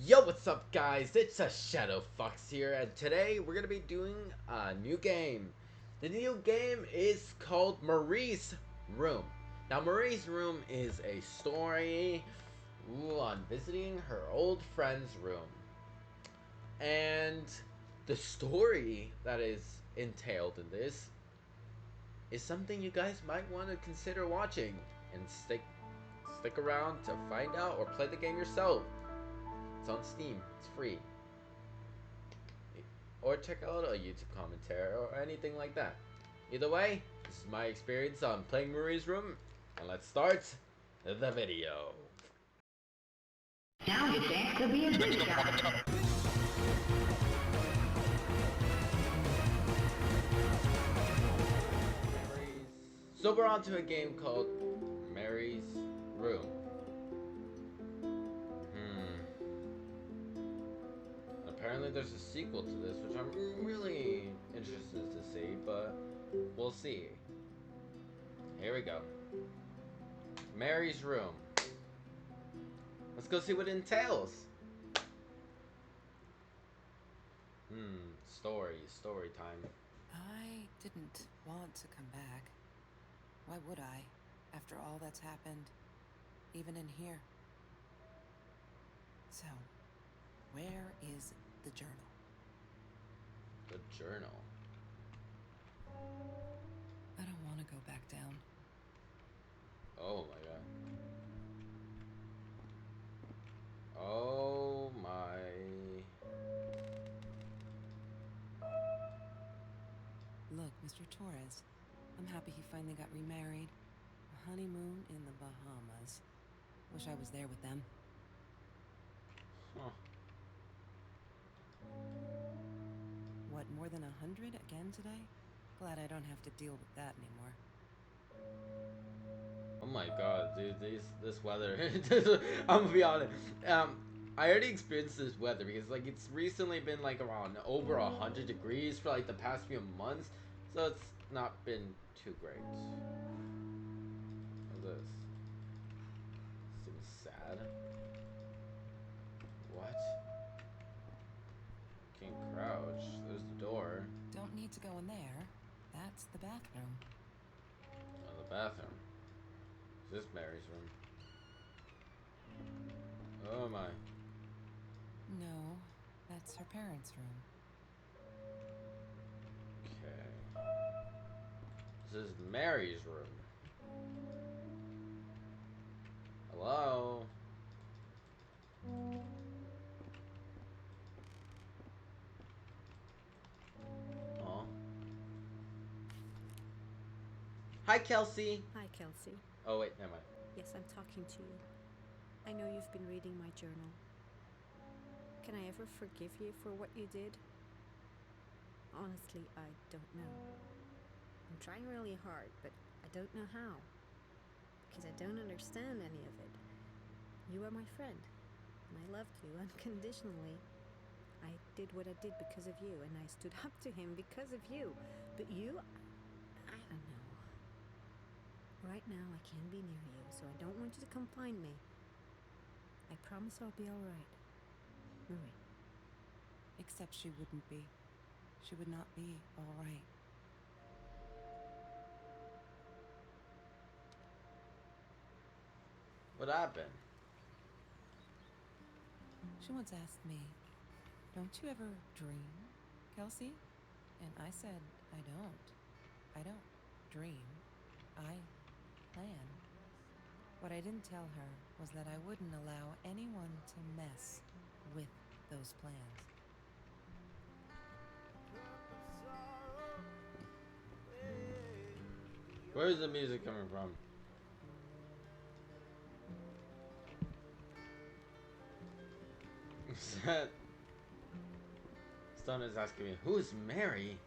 Yo, what's up guys? It's a ShadoeFoxz here, and today we're gonna be doing a new game. The new game is called Marie's Room. Now Marie's Room is a story on visiting her old friend's room. And the story that is entailed in this is something you guys might want to consider watching and stick around to find out or play the game yourself. It's on Steam. It's free. Or check out a YouTube commentary or anything like that. Either way, this is my experience on playing Marie's Room, and let's start the video. Now you think to be a good guy. So we're on to a game called Mary's Room. Apparently there's a sequel to this, which I'm really interested to see, but we'll see. Here we go. Mary's Room. Let's go see what it entails. Story time. I didn't want to come back. Why would I, after all that's happened, even in here? So, where is the journal? The journal. I don't want to go back down. Oh my god. Oh my. Look, Mr. Torres, I'm happy he finally got remarried. A honeymoon in the Bahamas. Wish I was there with them. Huh. What, more than 100 again today? Glad I don't have to deal with that anymore. Oh my god, dude, this weather. I'm gonna be honest. I already experienced this weather because like it's recently been like around over 100 degrees for like the past few months, so it's not been too great. What's this? Seems sad. What? Can't crouch. There's the door. Don't need to go in there. That's the bathroom. Oh, the bathroom. Is this Mary's room? Oh my. No, that's her parents' room. Okay. This is Mary's room. Hello? Oh. Hi, Kelsey. Hi, Kelsey. Oh, wait, never mind. Yes, I'm talking to you. I know you've been reading my journal. Can I ever forgive you for what you did? Honestly, I don't know. I'm trying really hard, but I don't know how. Because I don't understand any of it. You are my friend, and I loved you unconditionally. I did what I did because of you, and I stood up to him because of you. But you, I don't know. Right now, I can't be near you, so I don't want you to come find me. I promise I'll be all right. Marie. Except she wouldn't be. She would not be all right. What happened? She once asked me, "Don't you ever dream, Kelsey?" And I said, I don't dream. I plan. What I didn't tell her was that I wouldn't allow anyone to mess with those plans. Where's the music coming from? Stone is asking me, who's Mary?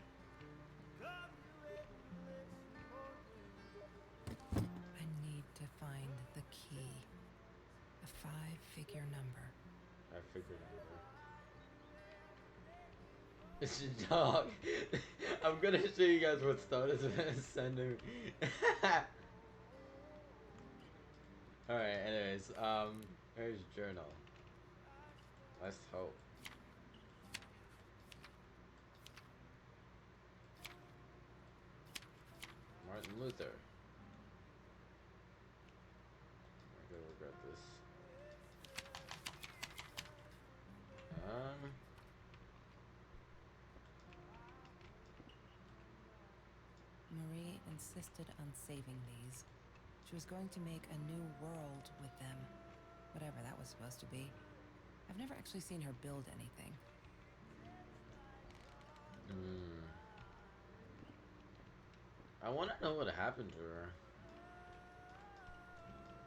I need to find the key. A 5-figure number. I figured it out. It's a dog. I'm gonna show you guys what Stone is sending me. Alright, anyways, here's journal. Let's hope. Martin Luther. I'm gonna regret this. Marie insisted on saving these. She was going to make a new world with them, whatever that was supposed to be. I've never actually seen her build anything. I want to know what happened to her.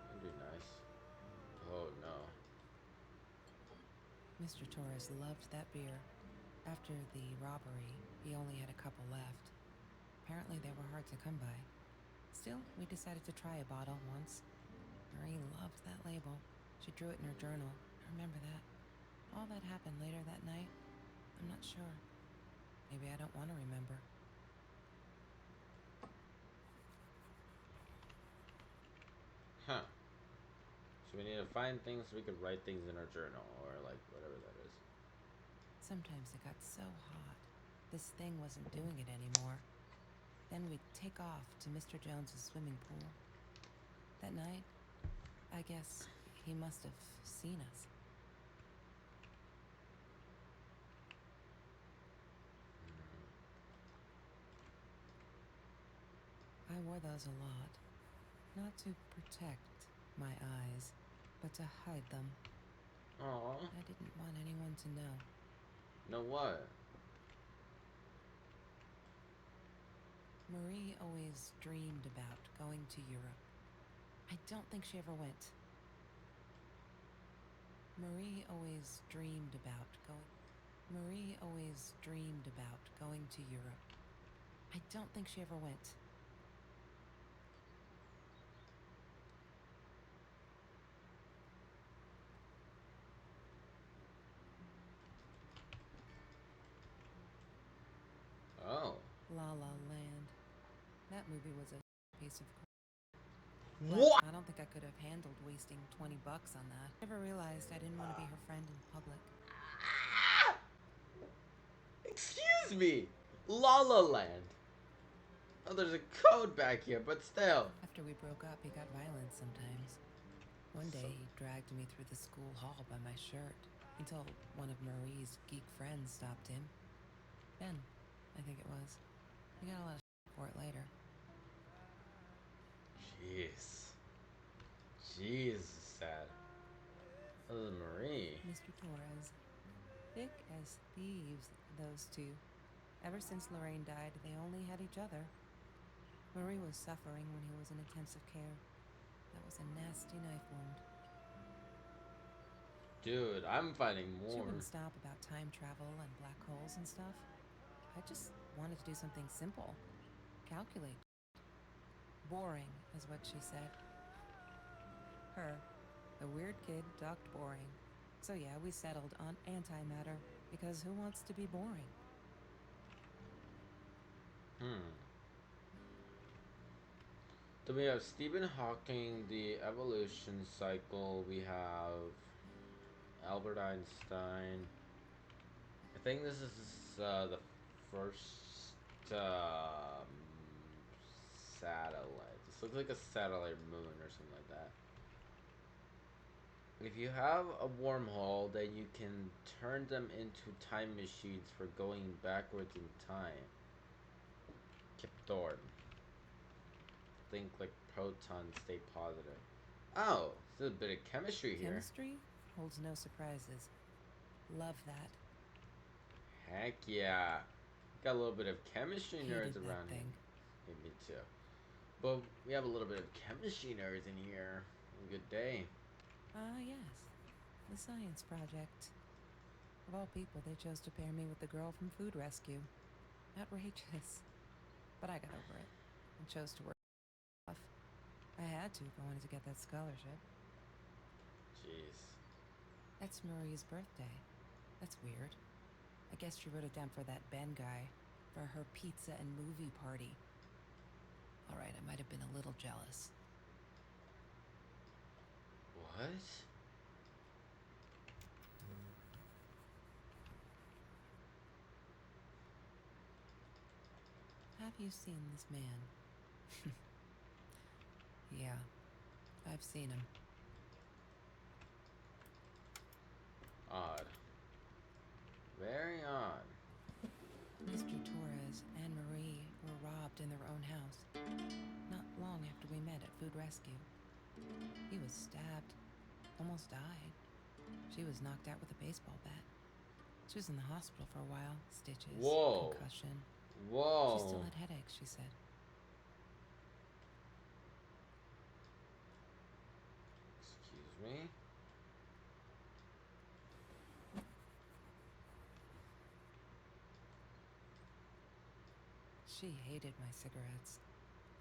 That'd be nice. Oh no. Mr. Torres loved that beer. After the robbery, he only had a couple left. Apparently they were hard to come by. Still, we decided to try a bottle once. Marie loved that label. She drew it in her journal. I remember that. All that happened later that night, I'm not sure. Maybe I don't want to remember. Huh. So we need to find things so we could write things in our journal, or like whatever that is. Sometimes it got so hot, this thing wasn't doing it anymore. Then we'd take off to Mr. Jones's swimming pool. That night, I guess he must have seen us. I wore those a lot. Not to protect my eyes, but to hide them. Aww. I didn't want anyone to know. Know what? Marie always dreamed about going to Europe. I don't think she ever went. Marie always dreamed about going. Marie always dreamed about going to Europe. I don't think she ever went. Oh. La La Land. That movie was a piece of crap. What? I don't think I could have handled wasting $20 on that. I never realized I didn't want to be her friend in public. Excuse me! La La Land. Oh, there's a code back here, but still. After we broke up, he got violent sometimes. One day, he dragged me through the school hall by my shirt until one of Marie's geek friends stopped him. Ben, I think it was. He got a lot of for it later. Jeez. Jeez, sad. Oh, Marie. Mr. Torres. Thick as thieves, those two. Ever since Lorraine died, they only had each other. Marie was suffering when he was in intensive care. That was a nasty knife wound. Dude, I'm finding She more. wouldn't stop about time travel and black holes and stuff. I just wanted to do something simple. Calculate. Boring is what she said. Her, the weird kid, talked boring. So yeah, we settled on antimatter, because who wants to be boring? So we have Stephen Hawking, the evolution cycle. We have Albert Einstein. I think this is the first satellite. This looks like a satellite moon or something like that. If you have a wormhole, then you can turn them into time machines for going backwards in time. Kip Thorne. Think like protons stay positive. Oh, there's a bit of chemistry here. Chemistry holds no surprises. Love that. Heck yeah. Got a little bit of chemistry nerds Hated around that here. thing. Yeah, me too. But we have a little bit of chemistry nerds in here. Good day. Ah, yes. The science project. Of all people, they chose to pair me with the girl from Food Rescue. Outrageous. But I got over it and chose to work off. I had to if I wanted to get that scholarship. Jeez. That's Marie's birthday. That's weird. I guess she wrote it down for that Ben guy, for her pizza and movie party. Alright, I might have been a little jealous. What? Have you seen this man? Yeah, I've seen him. Odd. Very odd. Mr. Torres and Marie were robbed in their own house, not long after we met at Food Rescue. He was stabbed, almost died. She was knocked out with a baseball bat. She was in the hospital for a while, stitches, Whoa. concussion. Whoa. She still had headaches, she said. Excuse me? She hated my cigarettes.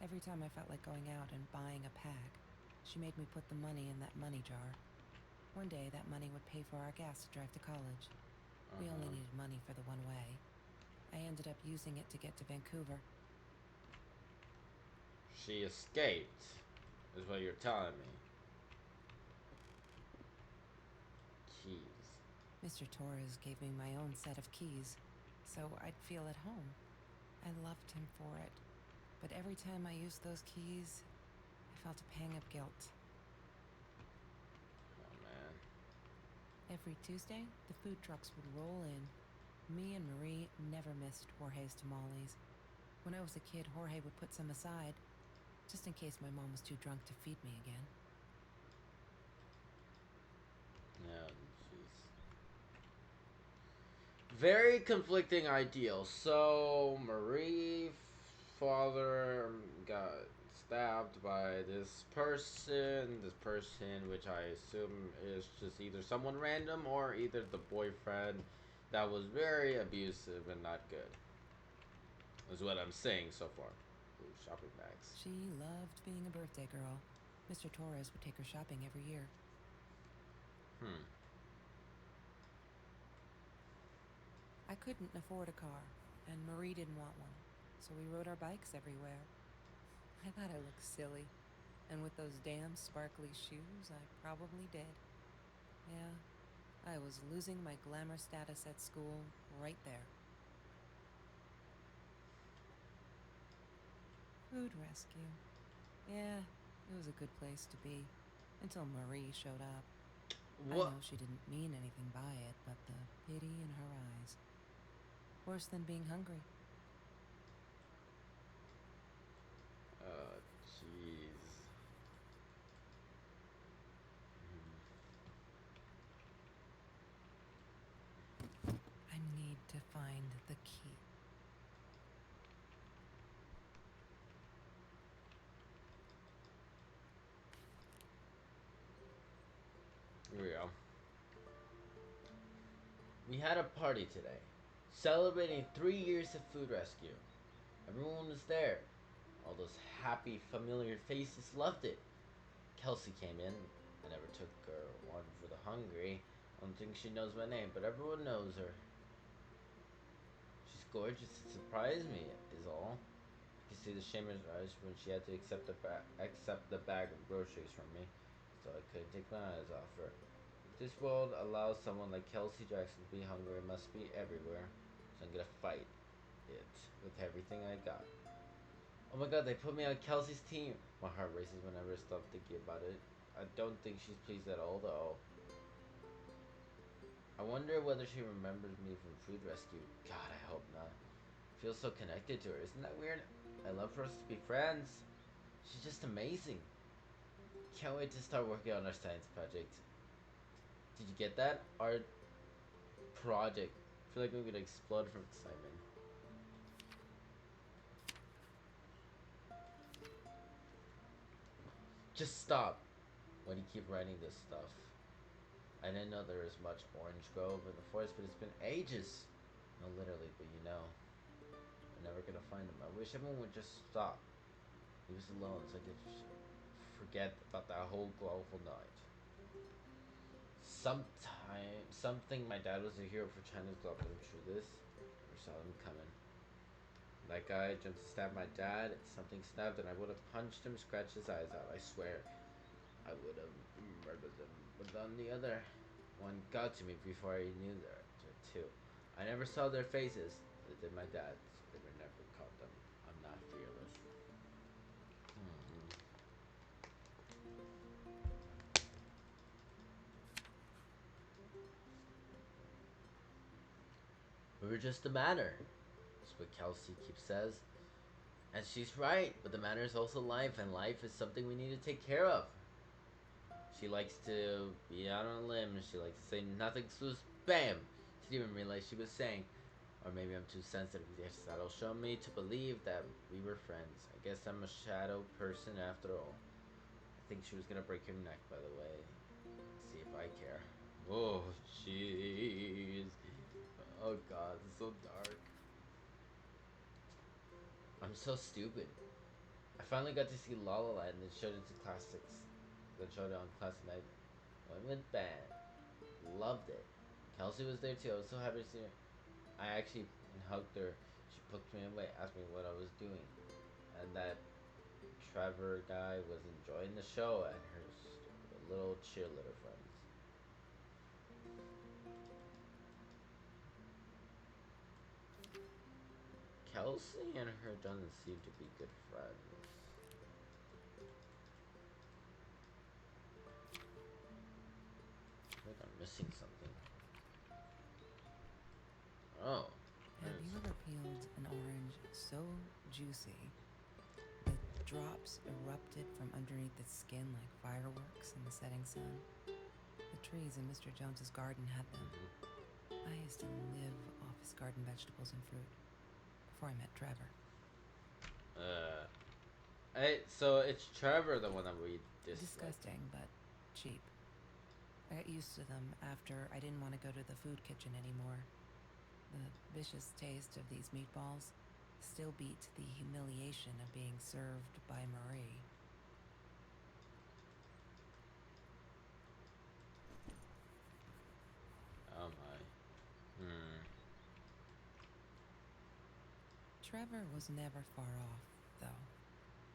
Every time I felt like going out and buying a pack, she made me put the money in that money jar. One day, that money would pay for our gas to drive to college. We only needed money for the one way. I ended up using it to get to Vancouver. She escaped, is what you're telling me. Keys. Mr. Torres gave me my own set of keys, so I'd feel at home. I loved him for it, but every time I used those keys, I felt a pang of guilt. Oh, man. Every Tuesday, the food trucks would roll in. Me and Marie never missed Jorge's tamales. When I was a kid, Jorge would put some aside, just in case my mom was too drunk to feed me again. Yeah, jeez. Very conflicting ideals. So, Marie, father got stabbed by this person, which I assume is just either someone random or either the boyfriend that was very abusive and not good. Is what I'm saying so far. Ooh, shopping bags. She loved being a birthday girl. Mr. Torres would take her shopping every year. I couldn't afford a car, and Marie didn't want one, so we rode our bikes everywhere. I thought I looked silly, and with those damn sparkly shoes, I probably did. Yeah, I was losing my glamour status at school right there. Food rescue. Yeah, it was a good place to be, until Marie showed up. What? I know she didn't mean anything by it, but the pity in her eyes. Worse than being hungry. Jeez. I need to find the key. Here we go. We had a party today, celebrating 3 years of food rescue. Everyone was there. All those happy, familiar faces loved it. Kelsey came in. I never took her one for the hungry. I don't think she knows my name, but everyone knows her. She's gorgeous and surprised me, is all. You see the shame in her eyes when she had to accept the bag of groceries from me, so I couldn't take my eyes off her. If this world allows someone like Kelsey Jackson to be hungry, it must be everywhere. So I'm gonna fight it with everything I got. Oh my god, they put me on Kelsey's team. My heart races whenever I stop thinking about it. I don't think she's pleased at all, though. I wonder whether she remembers me from Food Rescue. God, I hope not. I feel so connected to her. Isn't that weird? I love for us to be friends. She's just amazing. Can't wait to start working on our science project. Did you get that? Our project. I feel like I'm gonna explode from excitement. Just stop. Why do you keep writing this stuff? I didn't know there was much orange grove in the forest, but it's been ages. No, literally, but you know. We're never gonna find him. I wish everyone would just stop. He was alone, so I could forget about that whole global night. Something my dad was a hero for China's glove, but I'm sure this. Never saw him coming. That guy jumped to stab my dad. Something snapped, and I would have punched him, scratched his eyes out. I swear, I would have murdered them. But on the other one got to me before I knew that too. I never saw their faces. They did my dad's. They were never caught them. I'm We were just a manor. That's what Kelsey keeps says. And she's right, but the manor is also life, and life is something we need to take care of. She likes to be out on a limb, and she likes to say nothing so spam. She didn't even realize she was saying. Or maybe I'm too sensitive. Yes, that'll show me to believe that we were friends. I guess I'm a shadow person after all. I think she was gonna break your neck, by the way. See if I care. Oh, jeez. Oh god, it's so dark. I'm so stupid. I finally got to see La La Land and showed it to classics. Then showed it on classic night. Went with band. Loved it. Kelsey was there too. I was so happy to see her. I actually hugged her. She poked me away, asked me what I was doing, and that Trevor guy was enjoying the show and her little cheerleader friends. Kelsey and her doesn't seem to be good friends. I think I'm missing something. Oh. Have you ever peeled an orange so juicy the drops erupted from underneath its skin like fireworks in the setting sun? The trees in Mr. Jones's garden had them. I used to live off his garden vegetables and fruit before I met Trevor. So it's Trevor, the one that we dislike. Disgusting, but cheap. I got used to them after I didn't want to go to the food kitchen anymore. The vicious taste of these meatballs still beat the humiliation of being served by Marie. Oh my. Trevor was never far off, though.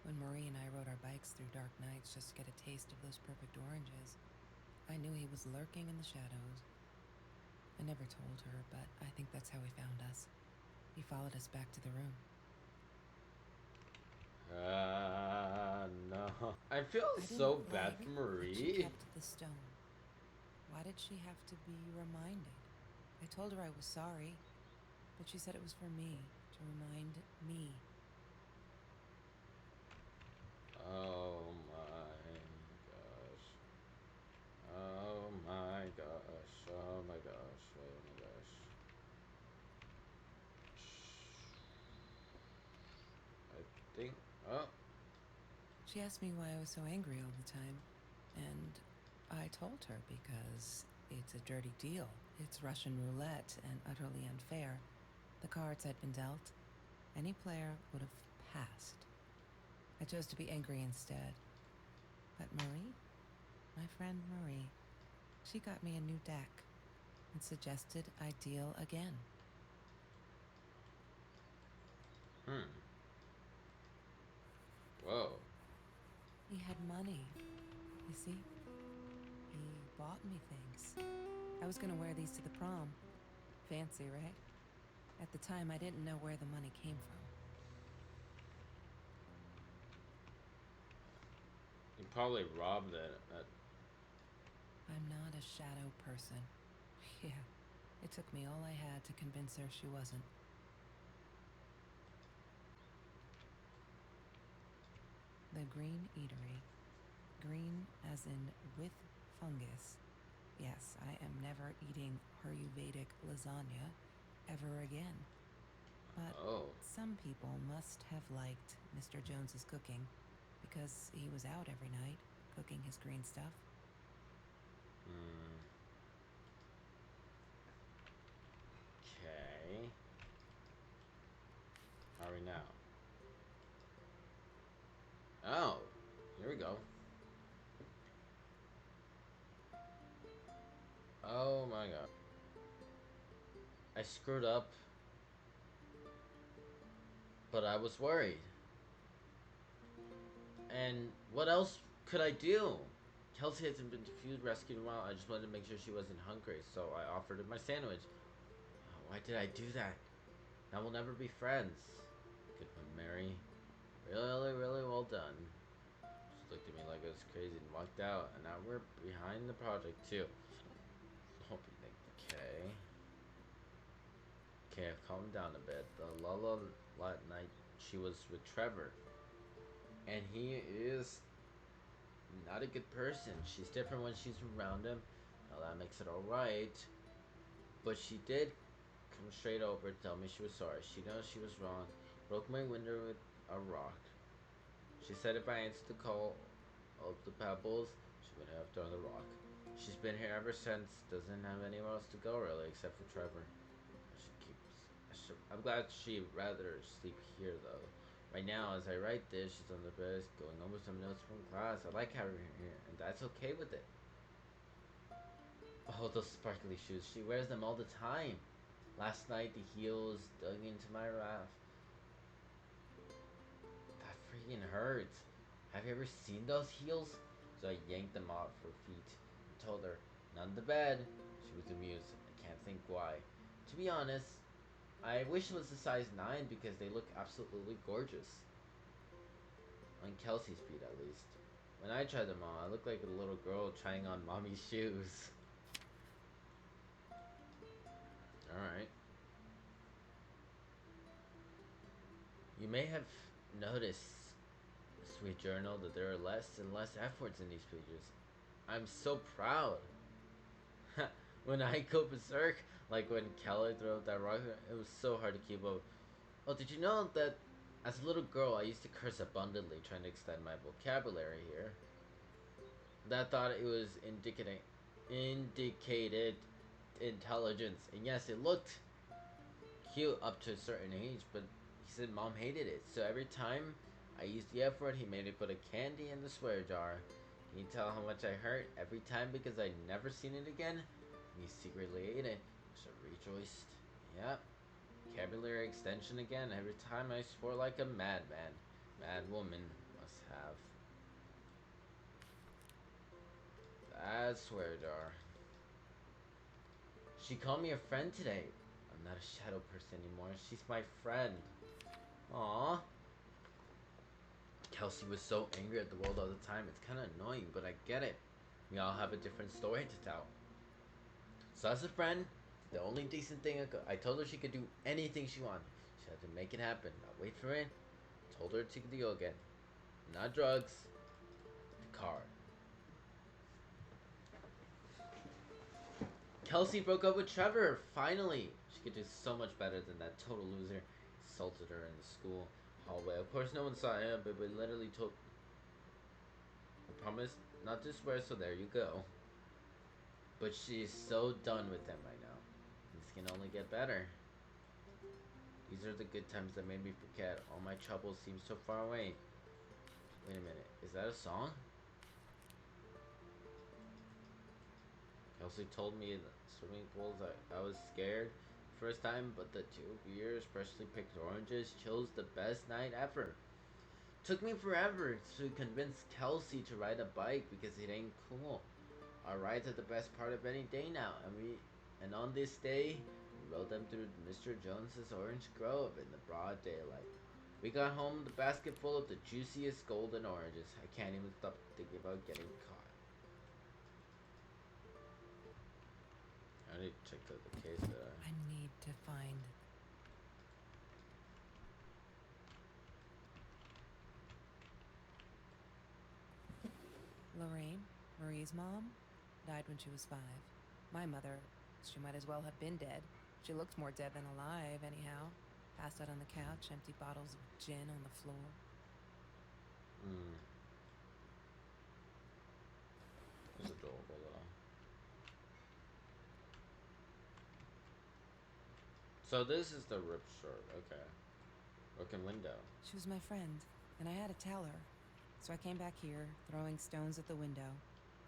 When Marie and I rode our bikes through dark nights just to get a taste of those perfect oranges, I knew he was lurking in the shadows. I never told her, but I think that's how he found us. He followed us back to the room. No. I feel I so didn't bad like for that she Marie. kept the stone. Why did she have to be reminded? I told her I was sorry, but she said it was for me, to remind me. Oh my gosh. Oh my gosh. Oh my gosh. Oh my gosh. I think. Oh. She asked me why I was so angry all the time, and I told her because it's a dirty deal. It's Russian roulette and utterly unfair. The cards had been dealt. Any player would have passed. I chose to be angry instead. But Marie, my friend Marie, she got me a new deck and suggested I deal again. Whoa. He had money, you see? He bought me things. I was gonna wear these to the prom. Fancy, right? At the time, I didn't know where the money came from. You probably robbed it. I'm not a shadow person. Yeah, it took me all I had to convince her she wasn't. The Green Eatery. Green as in with fungus. Yes, I am never eating Ayurvedic lasagna ever again. But some people must have liked Mr. Jones's cooking because he was out every night cooking his green stuff. Okay. How are we now? Oh, here we go. Oh my god. I screwed up, but I was worried. And what else could I do? Kelsey hasn't been to food rescue in a while. I just wanted to make sure she wasn't hungry, so I offered her my sandwich. Why did I do that? Now we'll never be friends. Good one, Mary. Really, really well done. She looked at me like I was crazy and walked out, and now we're behind the project too. Hope you think, okay. Okay, calmed down a bit. The Lala night she was with Trevor, and he is not a good person. She's different when she's around him. Now that makes it alright. But she did come straight over to tell me she was sorry. She knows she was wrong. Broke my window with a rock. She said if I answered the call of the pebbles, she would have thrown the rock. She's been here ever since. Doesn't have anywhere else to go really, except for Trevor. I'm glad she'd rather sleep here though. Right now, as I write this, she's on the bed going over some notes from class. I like having her here, and that's okay with it. Oh, those sparkly shoes. She wears them all the time. Last night, the heels dug into my raft. That freaking hurts. Have you ever seen those heels? So I yanked them off her feet and told her, none to bed. She was amused. I can't think why. To be honest, I wish it was a size 9 because they look absolutely gorgeous. On Kelsey's feet, at least. When I tried them on, I looked like a little girl trying on mommy's shoes. Alright. You may have noticed, sweet journal, that there are less and less efforts in these pages. I'm so proud. When I go berserk, like when Kelly threw that rock, it was so hard to keep up. Oh, did you know that as a little girl, I used to curse abundantly trying to extend my vocabulary here? That thought it was indicated intelligence. And yes, it looked cute up to a certain age, but he said mom hated it. So every time I used the F word, he made me put a candy in the swear jar. Can you tell how much I hurt every time because I'd never seen it again? And he secretly ate it. So rejoiced. Yep. Vocabulary extension again. Every time I swore like a madman. Mad woman must have. That swear jar. She called me a friend today. I'm not a shadow person anymore. She's my friend. Aww. Kelsey was so angry at the world all the time. It's kind of annoying, but I get it. We all have a different story to tell. So as a friend, the only decent thing I told her she could do anything she wanted. She had to make it happen. Not wait for it. Told her to deal again. Not drugs. The car. Kelsey broke up with Trevor. Finally. She could do so much better than that total loser. Assaulted her in the school hallway. Of course no one saw him, but we literally told... I promised not to swear, so there you go. But she's so done with them right now. This can only get better. These are the good times that made me forget. All my troubles seem so far away. Wait a minute. Is that a song? Kelsey told me in the swimming pools I was scared first time, but the 2 years freshly picked oranges chose the best night ever. Took me forever to convince Kelsey to ride a bike because it ain't cool. Our rides are the best part of any day now, and on this day, we rode them through Mr. Jones's orange grove in the broad daylight. We got home with a basket full of the juiciest golden oranges. I can't even stop thinking about getting caught. I need to check out the case there. I need to find... Lorraine, Marie's mom, died when she was 5. My mother, she might as well have been dead. She looked more dead than alive, anyhow. Passed out on the couch, empty bottles of gin on the floor. It's adorable though. So this is the ripped shirt, okay. Broken window. She was my friend, and I had to tell her. So I came back here, throwing stones at the window.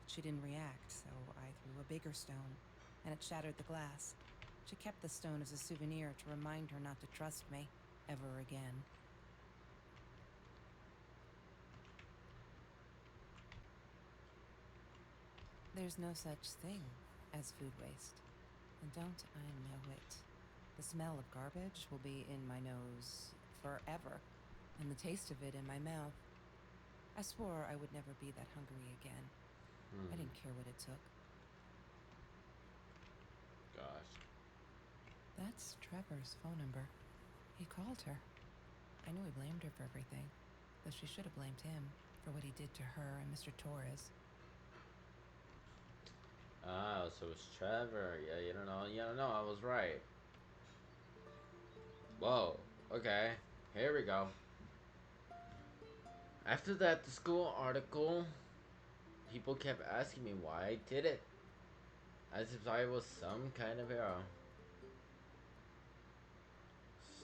But she didn't react, so I threw a bigger stone, and it shattered the glass. She kept the stone as a souvenir to remind her not to trust me ever again. There's no such thing as food waste. And don't I know it? The smell of garbage will be in my nose forever, and the taste of it in my mouth. I swore I would never be that hungry again. I didn't care what it took. Gosh. That's Trevor's phone number. He called her. I knew he blamed her for everything, though she should have blamed him for what he did to her and Mr. Torres. Oh, so it's Trevor. Yeah, you don't know. You don't know. I was right. Whoa. Okay. Here we go. After that, the school article, people kept asking me why I did it. As if I was some kind of hero.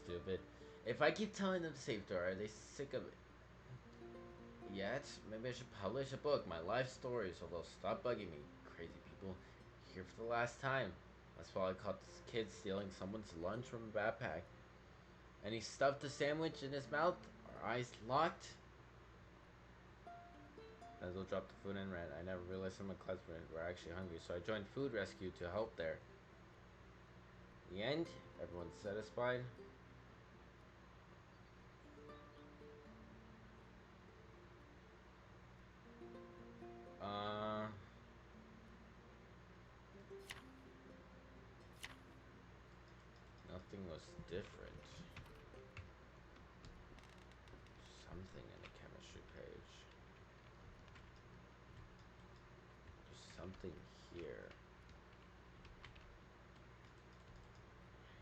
Stupid. If I keep telling them to save Dora, are they sick of it? Yet, maybe I should publish a book, my life story, so they'll stop bugging me. Crazy people. Here for the last time. That's why I caught this kid stealing someone's lunch from a backpack. And he stuffed a sandwich in his mouth, our eyes locked. As well dropped the food and ran. I never realized some of my classmates were actually hungry, so I joined food rescue to help there. The end, everyone's satisfied. Nothing was different. Something in the chemistry page. There's something here.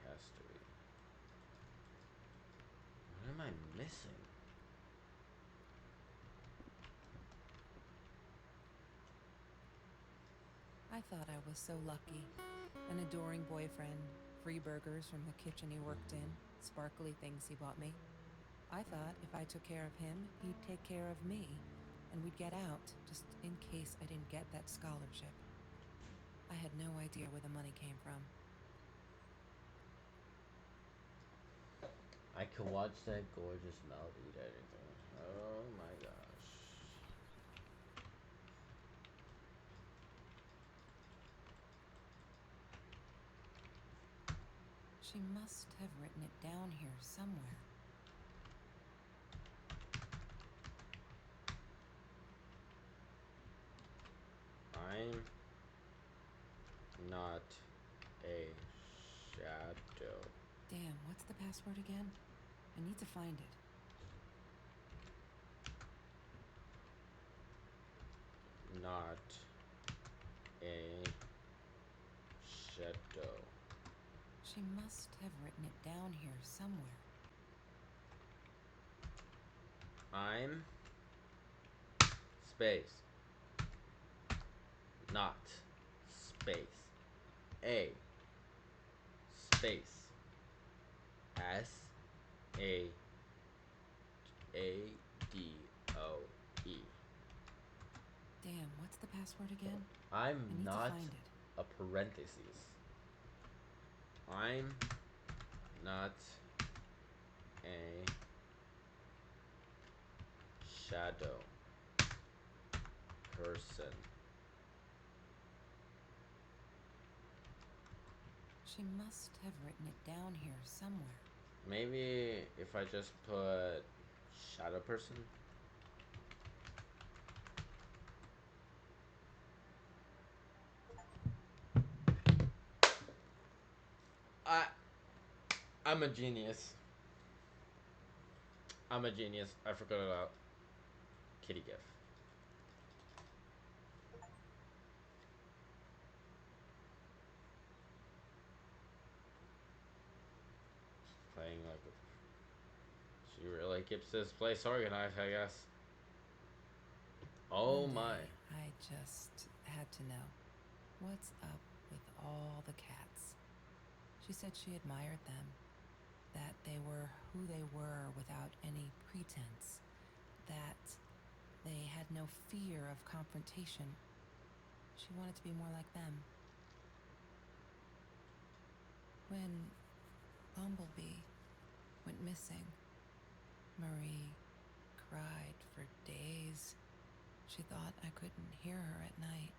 Has to be. What am I missing? I thought I was so lucky. An adoring boyfriend, free burgers from the kitchen he worked in, sparkly things he bought me. I thought if I took care of him, he'd take care of me, and we'd get out, just in case I didn't get that scholarship. I had no idea where the money came from. I could watch that gorgeous mouth eat everything. Oh my gosh. She must have written it down here somewhere. I'm not a shadow. Damn, what's the password again? I need to find it. Not a shadow. She must have written it down here somewhere. I'm space. Not space. A space. S A D O E. Damn, what's the password again? I'm I need not to find it. a parentheses. I'm not a shadow person. She must have written it down here somewhere. Maybe if I just put shadow person. I I'm a genius. I'm a genius. I forgot about kitty gif. Playing like a, she really keeps this place organized, I guess. Oh One my. day, I just had to know. What's up with all the cats? She said she admired them, that they were who they were without any pretense, that they had no fear of confrontation. She wanted to be more like them. When Bumblebee went missing, Marie cried for days. She thought I couldn't hear her at night.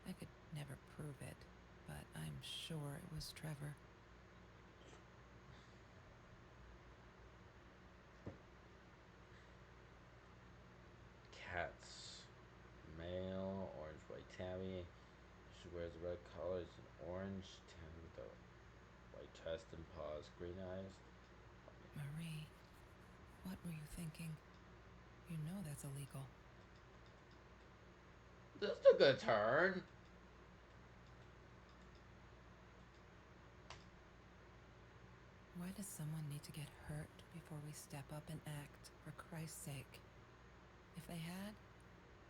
I could never prove it, but I'm sure it was Trevor. Cats. Male, orange, white tabby. She wears red collars and orange tango. chest and paws, green eyes. Marie, what were you thinking? You know that's illegal. This took a turn. Why does someone need to get hurt before we step up and act, for Christ's sake? If they had,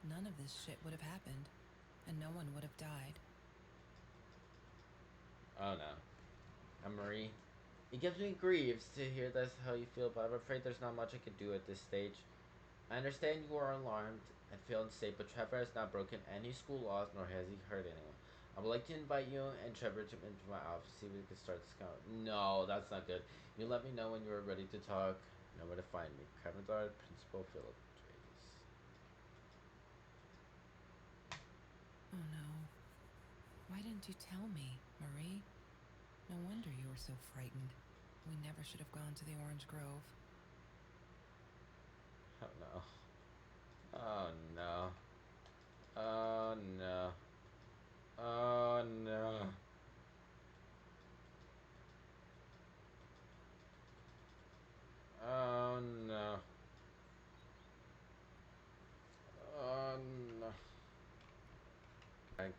none of this shit would have happened, and no one would have died. Oh no. And Marie, it gives me griefs to hear that's how you feel, but I'm afraid there's not much I can do at this stage. I understand you are alarmed and feel unsafe, but Trevor has not broken any school laws, nor has he hurt anyone. I would like to invite you and Trevor to into my office, see if we can start this count. No, that's not good. You let me know when you are ready to talk. You know where to find me. Kevin Principal Philip. Oh no. Why didn't you tell me, Marie? No wonder you were so frightened. We never should have gone to the Orange Grove. Oh no. Oh no. Oh no. Oh no. Oh no. Oh no. Right.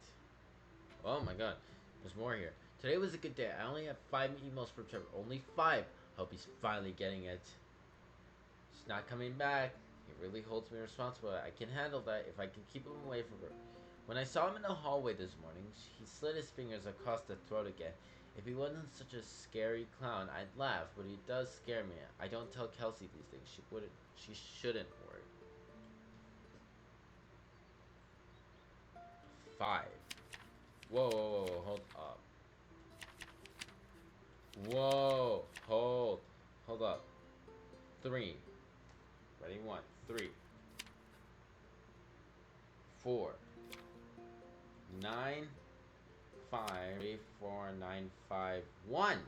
Oh my god. There's more here. Today was a good day. I only have 5 emails from Trevor. Only 5. Hope he's finally getting it. He's not coming back. He really holds me responsible. I can handle that if I can keep him away from her. When I saw him in the hallway this morning, he slid his fingers across the throat again. If he wasn't such a scary clown, I'd laugh, but he does scare me. I don't tell Kelsey these things. She shouldn't worry. 5. Whoa, whoa, whoa, whoa, hold up. Whoa, hold up. 3. Ready? 1, 3, 4, 9, 5, 3, 4, 9, 5, 1.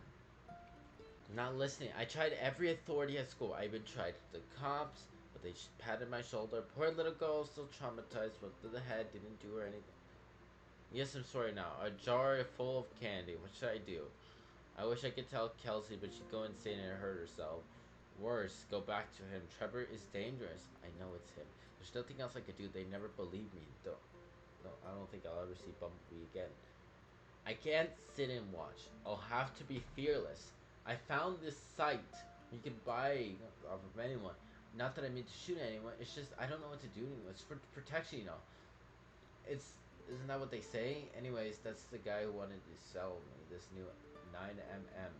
They're not listening. I tried every authority at school. I even tried the cops, but they patted my shoulder. Poor little girl, still traumatized, went to the head, didn't do her anything. Yes, I'm sorry now. A jar full of candy. What should I do? I wish I could tell Kelsey, but she'd go insane and hurt herself. Worse, go back to him. Trevor is dangerous. I know it's him. There's nothing else I could do. They never believe me. No, I don't think I'll ever see Bumblebee again. I can't sit and watch. I'll have to be fearless. I found this site you can buy off of anyone. Not that I mean to shoot anyone. It's just I don't know what to do anymore. It's for protection, you know. Isn't that what they say? Anyways, that's the guy who wanted to sell me this new 9mm.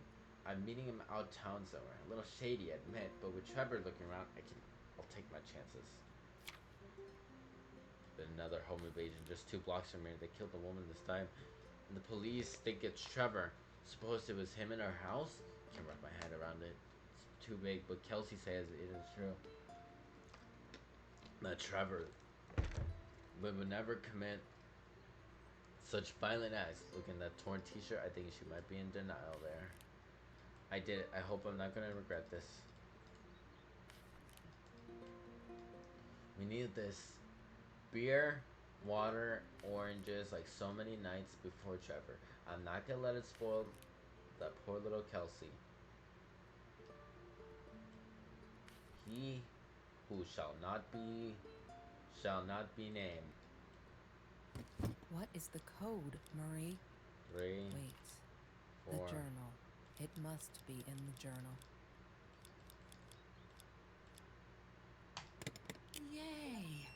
I'm meeting him out town somewhere. A little shady, I admit, but with Trevor looking around, I'll take my chances. Been another home invasion just 2 blocks from here. They killed a woman this time. And the police think it's Trevor. Suppose it was him in our house? Can't wrap my head around it. It's too big, but Kelsey says it is true. That Trevor would never commit such violent acts. Look in that torn t-shirt, I think she might be in denial there. I did it. I hope I'm not gonna regret this. We need this. Beer, water, oranges, like so many nights before Trevor. I'm not gonna let it spoil that poor little Kelsey. He who shall not be named. What is the code, Marie? 3, Wait. 4. The journal. It must be in the journal. Yay!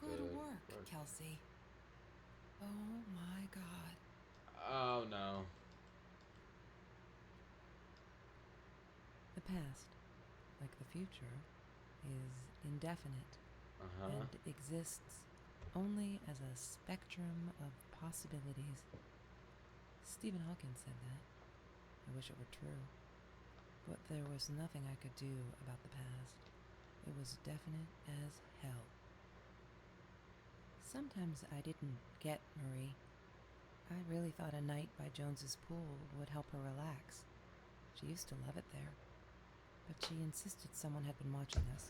Good work, Kelsey. Oh my god. Oh no. The past, like the future, is indefinite and exists only as a spectrum of possibilities. Stephen Hawking said that. I wish it were true. But there was nothing I could do about the past. It was definite as hell. Sometimes I didn't get Marie. I really thought a night by Jones's pool would help her relax. She used to love it there. But she insisted someone had been watching us.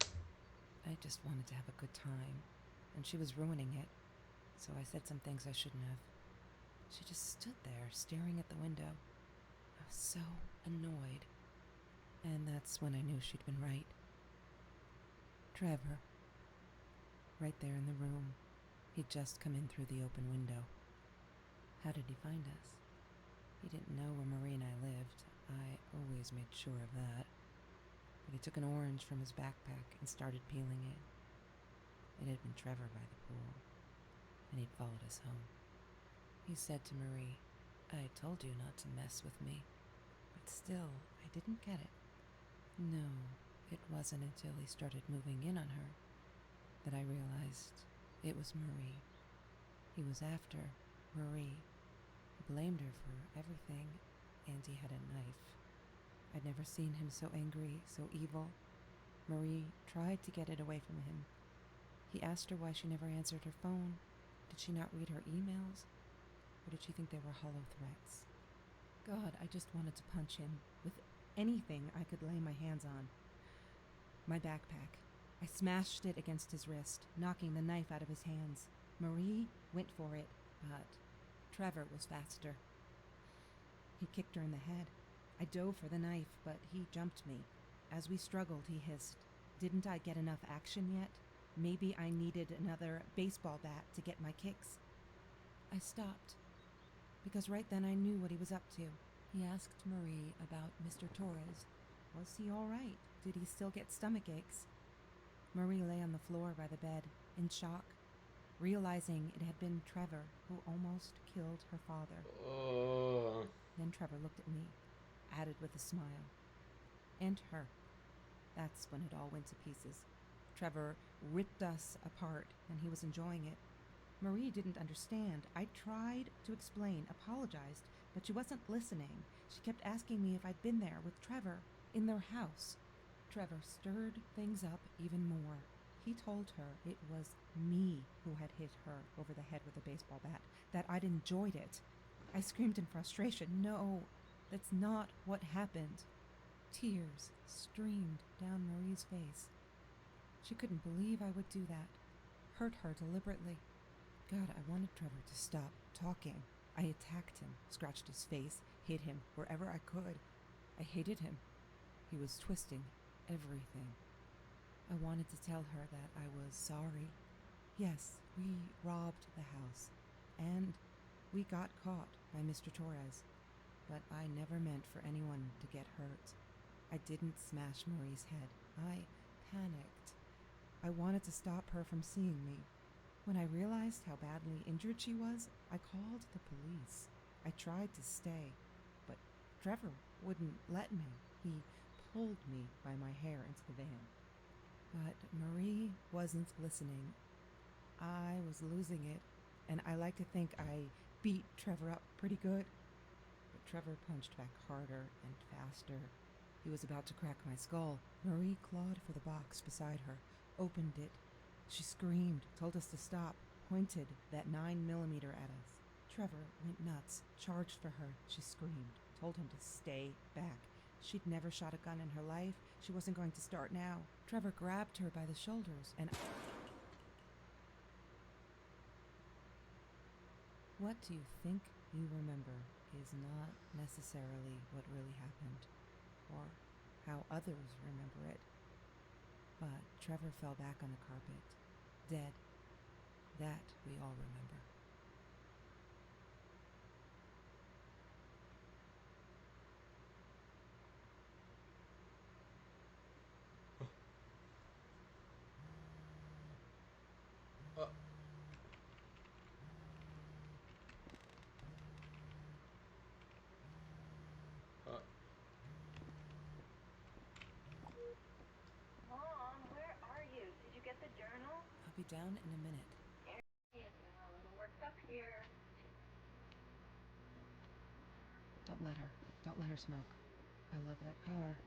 I just wanted to have a good time, and she was ruining it. So I said some things I shouldn't have. She just stood there, staring at the window. so annoyed. And that's when I knew she'd been right. Trevor. Right there in the room. He'd just come in through the open window. How did he find us? He didn't know where Marie and I lived. I always made sure of that. But he took an orange from his backpack and started peeling it. It had been Trevor by the pool, and he'd followed us home. He said to Marie, "I told you not to mess with me." But still, I didn't get it. No, it wasn't until he started moving in on her that I realized it was Marie. He was after Marie. He blamed her for everything, and he had a knife. I'd never seen him so angry, so evil. Marie tried to get it away from him. He asked her why she never answered her phone. Did she not read her emails? Or did she think they were hollow threats? God, I just wanted to punch him with anything I could lay my hands on. My backpack. I smashed it against his wrist, knocking the knife out of his hands. Marie went for it, but Trevor was faster. He kicked her in the head. I dove for the knife, but he jumped me. As we struggled, he hissed, "Didn't I get enough action yet? Maybe I needed another baseball bat to get my kicks." I stopped, because right then I knew what he was up to. He asked Marie about Mr. Torres. Was he all right? Did he still get stomach aches? Marie lay on the floor by the bed, in shock, realizing it had been Trevor who almost killed her father. Then Trevor looked at me, added with a smile. And her. That's when it all went to pieces. Trevor ripped us apart, and he was enjoying it. Marie didn't understand. I tried to explain, apologized, but she wasn't listening. She kept asking me if I'd been there with Trevor, in their house. Trevor stirred things up even more. He told her it was me who had hit her over the head with a baseball bat, that I'd enjoyed it. I screamed in frustration, "No, that's not what happened." Tears streamed down Marie's face. She couldn't believe I would do that. Hurt her deliberately. God, I wanted Trevor to stop talking. I attacked him, scratched his face, hit him wherever I could. I hated him. He was twisting everything. I wanted to tell her that I was sorry. Yes, we robbed the house, and we got caught by Mr. Torres, but I never meant for anyone to get hurt. I didn't smash Marie's head. I panicked. I wanted to stop her from seeing me. When I realized how badly injured she was, I called the police. I tried to stay, but Trevor wouldn't let me. He pulled me by my hair into the van. But Marie wasn't listening. I was losing it, and I like to think I beat Trevor up pretty good. But Trevor punched back harder and faster. He was about to crack my skull. Marie clawed for the box beside her, opened it. She screamed, told us to stop, pointed that 9mm at us. Trevor went nuts, charged for her. She screamed, told him to stay back. She'd never shot a gun in her life. She wasn't going to start now. Trevor grabbed her by the shoulders and... What do you think you remember is not necessarily what really happened, or how others remember it. But Trevor fell back on the carpet, dead. That we all remember. Mom, where are you? Did you get the journal? I'll be down in a minute. Yes, I'm a little worked up here. Don't let her. Don't let her smoke. I love that car.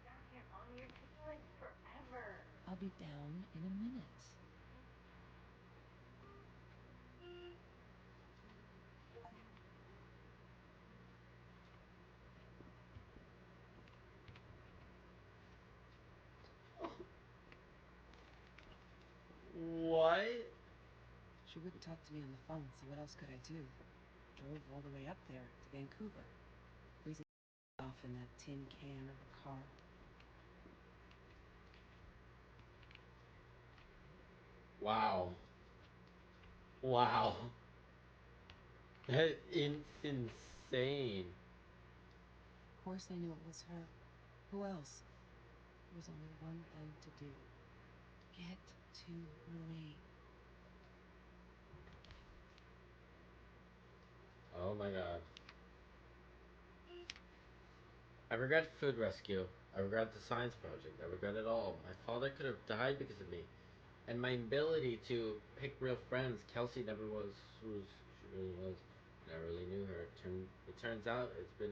Down here, Mom, you're taking like forever. I'll be down in a minute. What? She wouldn't talk to me on the phone, so what else could I do? Drove all the way up there to Vancouver. off in that tin can of a car. Wow. Wow. That insane. Of course I knew it was her. Who else? There was only one thing to do. Get to Marie. Oh my god. I regret food rescue. I regret the science project. I regret it all. My father could have died because of me. And my ability to pick real friends. Kelsey never was who she really was. Never really knew her. It turns out it's been.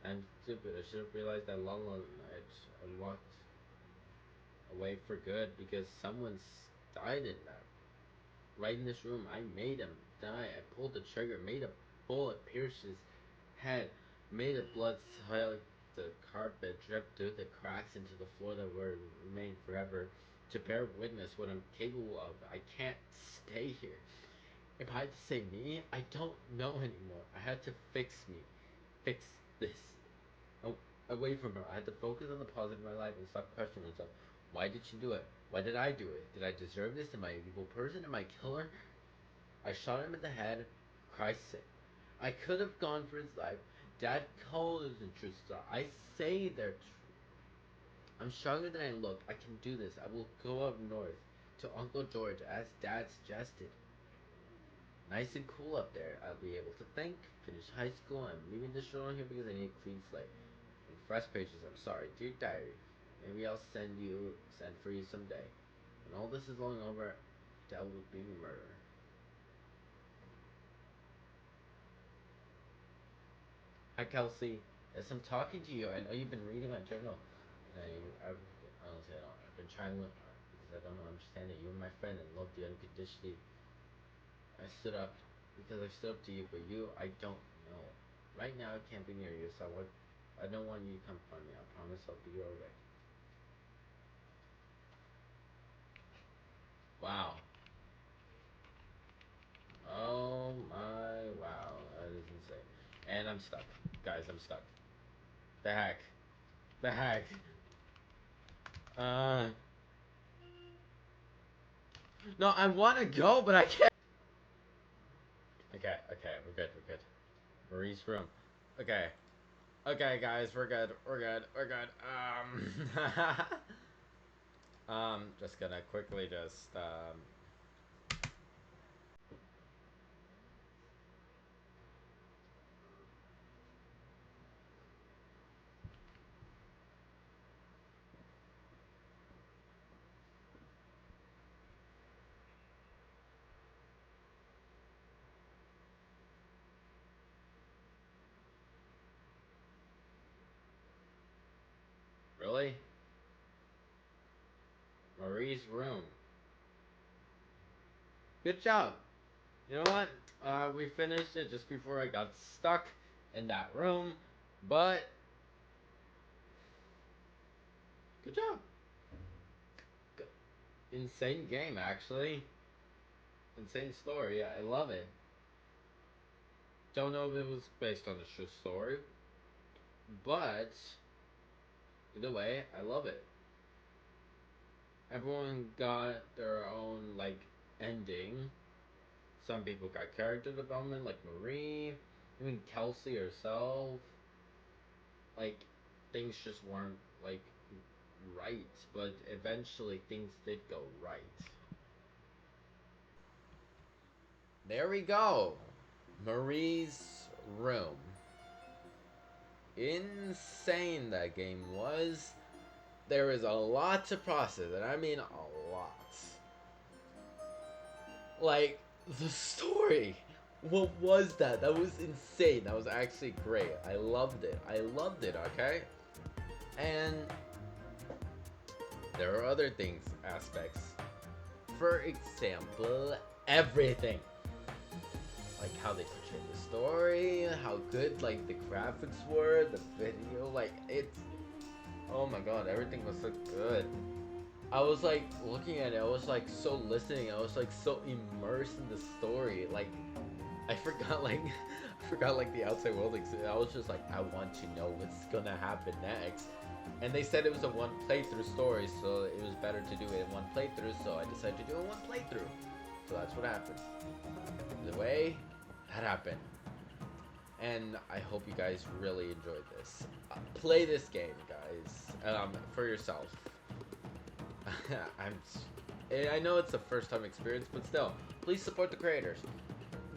I'm stupid. I should have realized that long night. I walked away for good because someone's died in that. Right in this room, I made him die. I pulled the trigger, made a bullet pierce his head, made the blood soil the carpet, drip through the cracks into the floor that will remain forever to bear witness what I'm capable of. I can't stay here. If I had to say me, I don't know anymore. I had to fix me. Fix this. Oh, away from her. I had to focus on the positive in my life and stop questioning myself. Why did she do it? Why did I do it? Did I deserve this? Am I an evil person? Am I a killer? I shot him in the head. Christ's sake. I could have gone for his life. Dad called his interests. I say they're true. I'm stronger than I look. I can do this. I will go up north to Uncle George as Dad suggested. Nice and cool up there. I'll be able to think, finish high school. I'm leaving this journal here because I need a clean slate. And fresh pages. I'm sorry, dear diary. Maybe I'll send for you someday. When all this is long over, Dad will be murder. Hi, Kelsey. Yes, I'm talking to you. I know you've been reading my journal. Honestly, I don't. I've been trying to because I don't understand it. You were my friend and loved you unconditionally. I stood up because I stood up to you, but you, I don't know. Right now, I can't be near you, so I don't want you to come find me. I promise I'll be your way. Wow. Oh my wow. That is insane. And I'm stuck. Guys, I'm stuck. The heck. The heck. Uh. No, I want to go, but I can't. Okay, okay, we're good, we're good. Marie's room. Okay. Okay, guys, we're good, we're good, we're good. Just gonna quickly really? Marie's room. Good job. You know what? We finished it just before I got stuck in that room, but good job. Insane game, actually. Insane story. I love it. Don't know if it was based on a true story, but either way, I love it. Everyone got their own like ending. Some people got character development, like Marie, even Kelsey herself. Like things just weren't like right, but eventually things did go right. There we go. Marie's room. Insane that game was. There is a lot to process, and I mean a lot. Like, the story. What was that? That was insane. That was actually great. I loved it. I loved it, okay? And there are other things, aspects. For example, everything. Like how they portrayed the story, how good like the graphics were, the video, like it's oh my god, everything was so good. I was like looking at it, I was like so listening, I was like so immersed in the story. Like I forgot like I forgot like the outside world. I was just like, I want to know what's gonna happen next. And they said it was a one playthrough story, so it was better to do it in one playthrough. So I decided to do it in one playthrough. So that's what happened. The way that happened. And I hope you guys really enjoyed this. Play this game, guys, for yourself. I know it's a first time experience, but still, please support the creators.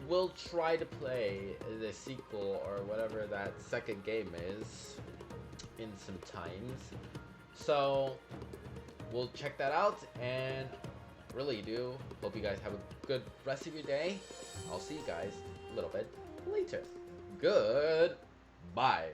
We'll try to play the sequel or whatever that second game is in some times. So we'll check that out, and really do hope you guys have a good rest of your day. I'll see you guys a little bit later. Goodbye.